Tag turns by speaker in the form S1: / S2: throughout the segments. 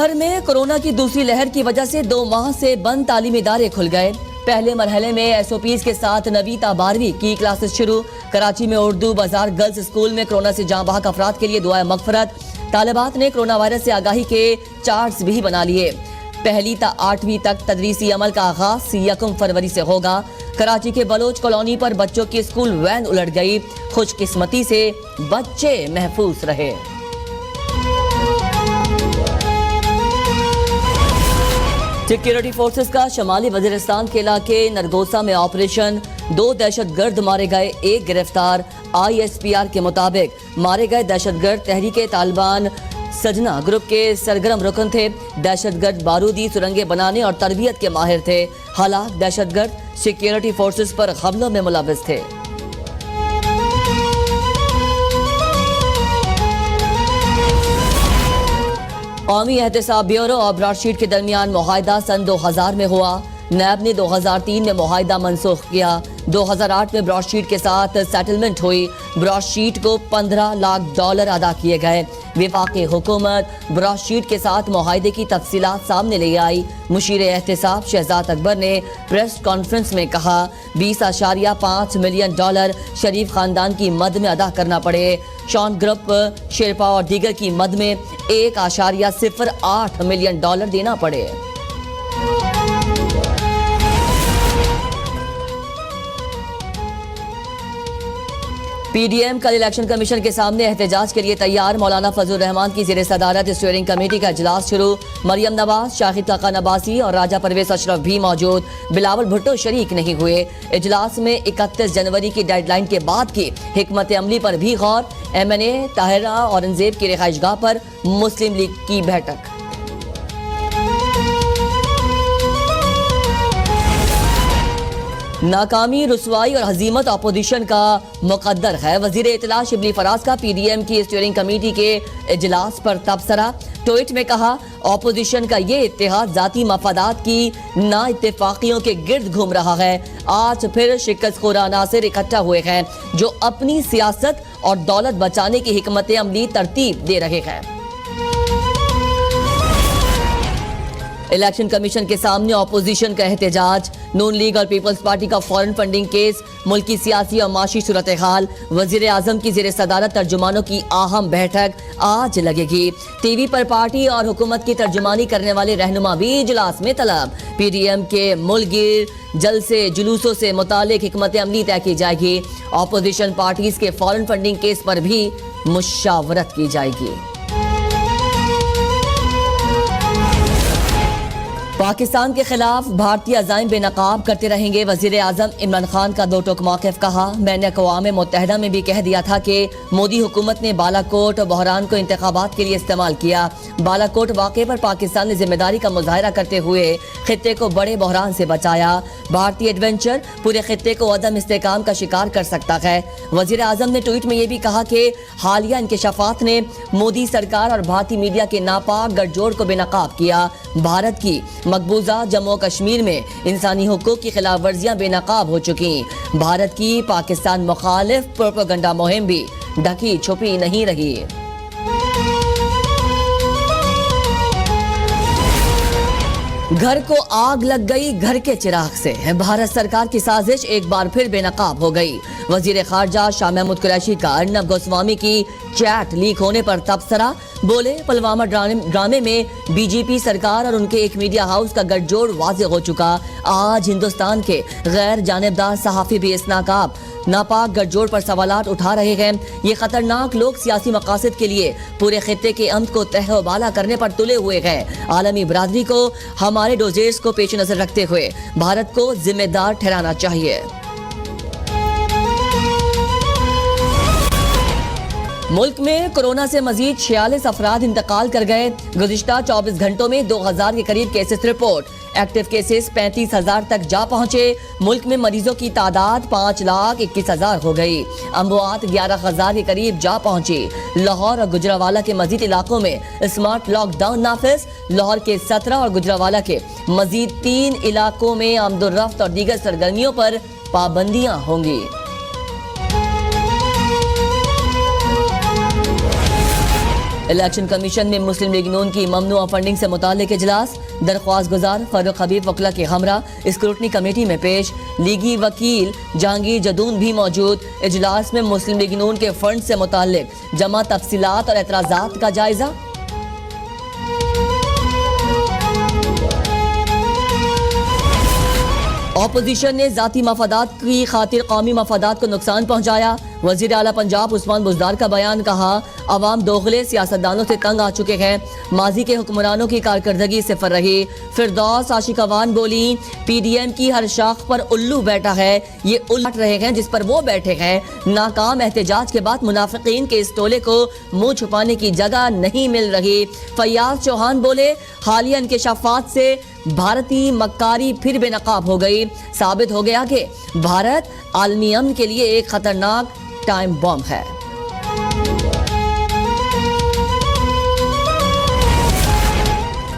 S1: भर में कोरोना की दूसरी लहर की वजह से 2 माह से बंद तालीमी इदारे खुल गए। पहले मरहले में एसओपीज के साथ 9वीं ता 12वीं की क्लासेस शुरू। कराची में उर्दू बाजार गर्ल्स स्कूल में कोरोना से जाँ बहक अफराद के लिए दुआए मगफरत। तालिबात ने कोरोना वायरस से आगाही के चार्ट्स भी बना लिए। पहली ता 8वीं तक तदरीसी अमल का आगाज 1 फरवरी से होगा। कराची के बलोच कॉलोनी पर बच्चों की स्कूल वैन उलट गई। खुशकिस्मती से बच्चे महफूज रहे। सिक्योरिटी फोर्सेस का शमाली वजीरिस्तान के इलाके नरगोसा में ऑपरेशन। 2 दहशतगर्द मारे गए, 1 गिरफ्तार। ISPR के मुताबिक मारे गए दहशतगर्द तहरीके तालिबान सजना ग्रुप के सरगर्म रुकन थे। दहशतगर्द बारूदी सुरंगें बनाने और तरबियत के माहिर थे। हालात दहशतगर्द सिक्योरिटी फोर्सेस पर हमलों में मुलविस थे। कौमी एहतसाब ब्यूरो और ब्रॉडशीट के दरमियान मुआहिदा सन 2000 में हुआ। नैब ने 2003 में मुआहिदा मनसूख किया। 2008 में ब्रॉडशीट के साथ सेटलमेंट हुई। ब्रॉडशीट को $15 लाख अदा किए गए। विफाकी हुकूमत ब्रॉडशीट के साथ मुआहिदे की तफसीलात सामने ले आई। मुशीर एहतसाब शहजाद अकबर ने प्रेस कॉन्फ्रेंस में कहा, $20.5 मिलियन शरीफ खानदान की मद में अदा करना पड़े। शॉन ग्रुप, शेरपा और दीगर की मद में $1.08 मिलियन देना पड़े। PDM कल इलेक्शन कमीशन के सामने एहतजाज के लिए तैयार। मौलाना फजल रहमान की ज़ेर सदारत स्टीयरिंग कमेटी का इजलास शुरू। मरियम नवाज, शाहिद काका नबासी और राजा परवेज अशरफ भी मौजूद। बिलावल भुट्टो शरीक नहीं हुए। इजलास में 31 जनवरी की डेडलाइन के बाद की हिकमत अमली पर भी गौर। MNA ताहिरा औरंगजेब की रिहाइशगाह पर मुस्लिम लीग की बैठक। नाकामी, रुसवाई और हजीमत अपोजिशन का मुकद्दर है। वजीर इत्तला शिबली फराज का PDM की स्टीयरिंग कमेटी के इजलास पर तबसरा। ट्वीट में कहा, अपोजिशन का ये इत्तेहाद जाती मफादात की ना इत्तेफाकियों के गिर्द घूम रहा है। आज फिर शिकस्त अनासिर इकट्ठा हुए हैं जो अपनी सियासत और दौलत बचाने की हिकमत अमली तरतीब दे रहे हैं। इलेक्शन कमीशन के सामने अपोजिशन का एहतजाज। नून लीग और पीपल्स पार्टी का फॉरेन फंडिंग केस, मुल्की सियासी और माशी सूरत हाल। वजीर आजम की ज़ेर सदारत तर्जुमानों की अहम बैठक आज लगेगी। टीवी पर पार्टी और हुकूमत की तर्जुमानी करने वाले रहनुमा भी इजलास में तलब। PDM के मुल्क जलसे जुलूसों से मुतालिक हिकमत अमली तय की जाएगी। अपोजिशन पार्टीज के फॉरेन फंडिंग केस पर भी मुशावरत की जाएगी। पाकिस्तान के खिलाफ भारतीय अज़ाइम बेनकाब करते रहेंगे। वजीर आजम इमरान खान का 2 टोक मौक़िफ़। कहा, मैंने अक़वाम मुत्तहिदा में भी कह दिया था कि मोदी हुकूमत ने बालाकोट बहरान को इंतखाबात के लिए इस्तेमाल किया। बालाकोट वाक़े पर पाकिस्तान ने जिम्मेदारी का मुजाहरा करते हुए खित्ते को बड़े बहरान से बचाया। भारतीय एडवेंचर पूरे खित्ते को अदम इस्तेहकाम का शिकार कर सकता है। वजीर आजम ने ट्वीट में यह भी कहा कि हालिया इंकशाफात ने मोदी सरकार और भारतीय मीडिया के नापाक गठजोड़ को बेनकाब किया। भारत की मकबूजा जम्मू कश्मीर में इंसानी हुकूक की खिलाफ वर्जियां बेनकाब हो चुकी। भारत की पाकिस्तान मुखालिफ प्रोपेगेंडा मुहिम भी ढकी छुपी नहीं रही। घर को आग लग गई घर के चिराग से। भारत सरकार की साजिश एक बार फिर बेनकाब हो गई। वजीर खारजा शाह महमूद कुरैशी का अर्नब गोस्वामी की चैट लीक होने पर तबसरा। बोले, पुलवामा ड्रामे में BJP सरकार और उनके एक मीडिया हाउस का गठजोड़ वाज़ेह हो चुका। आज हिंदुस्तान के गैर जानिबदार सहाफ़ी भी इस नापाक गठजोड़ पर सवालात उठा रहे हैं। ये खतरनाक लोग सियासी मकासद के लिए पूरे खित्ते के अमन को तहवाला करने पर तुले हुए हैं। आलमी बरादरी को हमारे डोजेस को पेश नजर रखते हुए भारत को जिम्मेदार ठहराना चाहिए। मुल्क में कोरोना से मजीद 46 अफराद इंतकाल कर गए। गुज़िश्ता 24 घंटों में 2000 के करीब केसेस रिपोर्ट। एक्टिव केसेस 35,000 तक जा पहुंचे। मुल्क में मरीजों की तादाद 5,21,000 हो गई। अमवात 11,000 के करीब जा पहुंची। लाहौर और गुजरावाला के मजीद इलाकों में स्मार्ट लॉकडाउन नाफिज। लाहौर के 17 और गुजरावाला के मजीद 3 इलाकों में आमदोरफ्त और दीगर सरगर्मियों पर पाबंदियां होंगी। इलेक्शन कमीशन में मुस्लिम लीग नून की ममनुआ फंडिंग से मुताल्लिक इजलास, दरख्वास्त गुजार फारूक हबीब वकला के हमरा स्क्रूटनी कमेटी में पेश। लीगी वकील जहांगीर जदून भी मौजूद। इजलास में मुस्लिम लीग नून के फंड से मुताल्लिक जमा तफसीलात और एतराजात का जायजा। ऑपोजिशन ने जाती मफादात की खातिर कौमी मफादात को नुकसान पहुंचाया। वजीर आला पंजाब उस्मान बुज़दार का बयान, कहा अवाम दोगले सियासतदानों से तंग आ चुके हैं, माजी के हुक्मरानों की कारकर्दगी सिफर रही। फिरदौस आशिकवान बोली, पीडीएम की हर शाख पर उल्लू बैठा है, ये उलट रहे हैं जिस पर वो बैठे हैं। नाकाम एहतजाज के बाद मुनाफिकीन के इस टोले को मुंह छुपाने की जगह नहीं मिल रही। फैयाज चौहान बोले, हालिया इंकशाफात से भारतीय मक्कारी फिर बेनकाब हो गई। साबित हो गया कि भारत आलमी अमन के लिए एक खतरनाक टाइम बम है।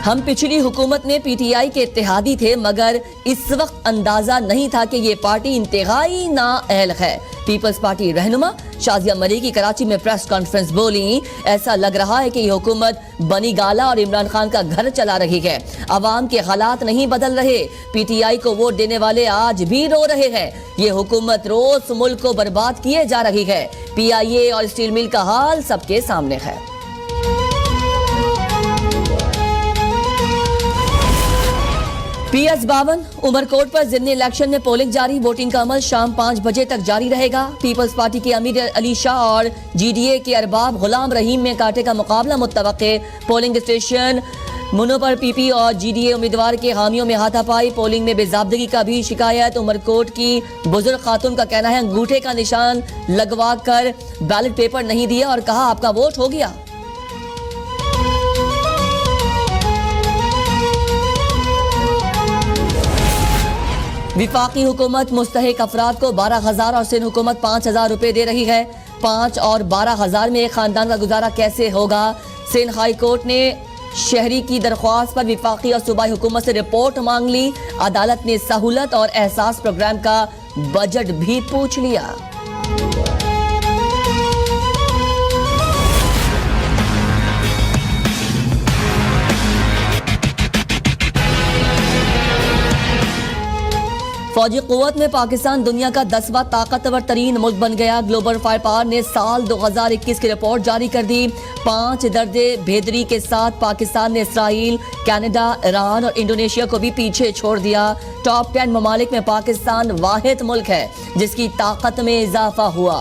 S1: हम पिछली हुकूमत में पीटीआई के इत्तेहादी थे, मगर इस वक्त अंदाजा नहीं था कि ये पार्टी इंतहाई नाअहल है। पीपल्स पार्टी रहनुमा शाजिया मरी की कराची में प्रेस कॉन्फ्रेंस बोली, ऐसा लग रहा है कि ये हुकूमत बनी गाला और इमरान खान का घर चला रही है। अवाम के हालात नहीं बदल रहे, पीटीआई को वोट देने वाले आज भी रो रहे हैं। ये हुकूमत रोज मुल्क को बर्बाद किए जा रही है। पीआईए और स्टील मिल का हाल सबके सामने है। PS52 उमरकोट पर जिमनी इलेक्शन में पोलिंग जारी। वोटिंग का अमल शाम 5 बजे तक जारी रहेगा। पीपल्स पार्टी के अमीर अली शाह और GDA के अरबाब गुलाम रहीम में कांटे का मुकाबला मुत्तवक्के। पोलिंग स्टेशन मुनो पर PP और GDA उम्मीदवार के हामियों में हाथापाई। पोलिंग में बेजाबदगी का भी शिकायत। उमरकोट की बुजुर्ग खातून का कहना है अंगूठे का निशान लगवा कर बैलेट पेपर नहीं दिया और कहा आपका वोट हो गया। विफाकी हुकूमत मुस्तहिक अफराद को 12,000 और सिंध हुकूमत 5,000 रुपए दे रही है। 5 और 12,000 में एक खानदान का गुजारा कैसे होगा? सिंध हाई कोर्ट ने शहरी की दरख्वास्त पर विफाकी और सूबाई हुकूमत से रिपोर्ट मांग ली। अदालत ने सहूलत और एहसास प्रोग्राम का बजट भी पूछ लिया। फौजी कुव्वत में पाकिस्तान दुनिया का 10वां ताकतवर तरीन मुल्क बन गया। ग्लोबल फायर पावर ने साल 2021 की रिपोर्ट जारी कर दी। 5 दर्जे भेदरी के साथ पाकिस्तान ने इसराइल, कनाडा, ईरान और इंडोनेशिया को भी पीछे छोड़ दिया। टॉप 10 ममालिक में पाकिस्तान वाहिद मुल्क है जिसकी ताकत में इजाफा हुआ।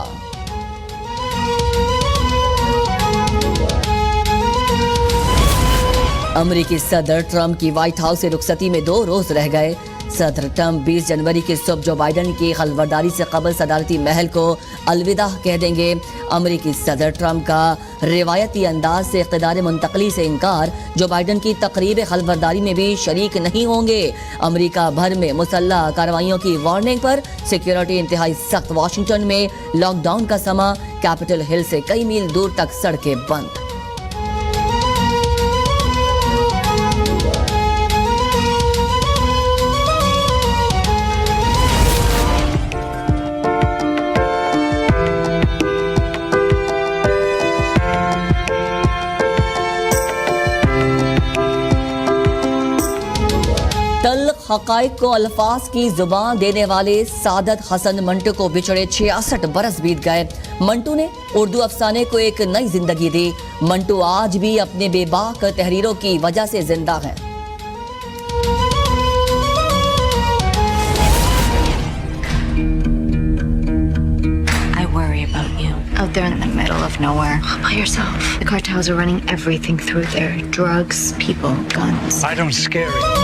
S1: अमेरिकी सदर ट्रंप की व्हाइट हाउस से रुखसती में 2 रोज रह गए। सदर ट्रंप 20 जनवरी के सुबह जो बाइडन की खलबरदारी से कबल सदारती महल को अलविदा कह देंगे। अमेरिकी सदर ट्रंप का रिवायती अंदाज से इख्तिदार मुंतकली से इनकार। जो बाइडन की तकरीब खलबरदारी में भी शरीक नहीं होंगे। अमेरिका भर में मुसल्लह कार्रवाइयों की वार्निंग पर सिक्योरिटी इंतहाई सख्त। वाशिंगटन में लॉकडाउन का समा। कैपिटल हिल से कई मील दूर तक सड़कें बंद। हक़ाइक़ को अल्फाज की जुबान देने वाले सादत हसन मंटू को बिछड़े 66 बरस बीत गए। मंटू ने उर्दू अफसाने को एक नई जिंदगी दी। मंटू आज भी अपने बेबाक तहरीरों की वजह से जिंदा है।
S2: I worry about you. Out there in the middle of nowhere, all by yourself. The cartels are running everything through there. Drugs, people, guns.
S3: I don't scare it.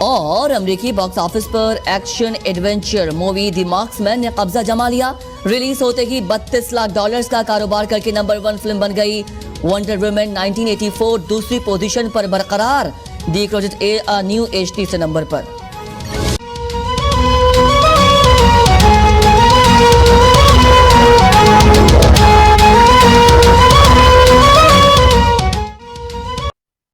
S1: और अमेरिकी बॉक्स ऑफिस पर action adventure movie the marksman ने कब्जा जमा लिया। Release होते ही $32 लाख का कारोबार करके नंबर 1 फिल्म बन गई। वंडर वुमन 1984 दूसरी पोजीशन पर बरकरार। दी क्रोजेट न्यू एज तीसरे नंबर पर।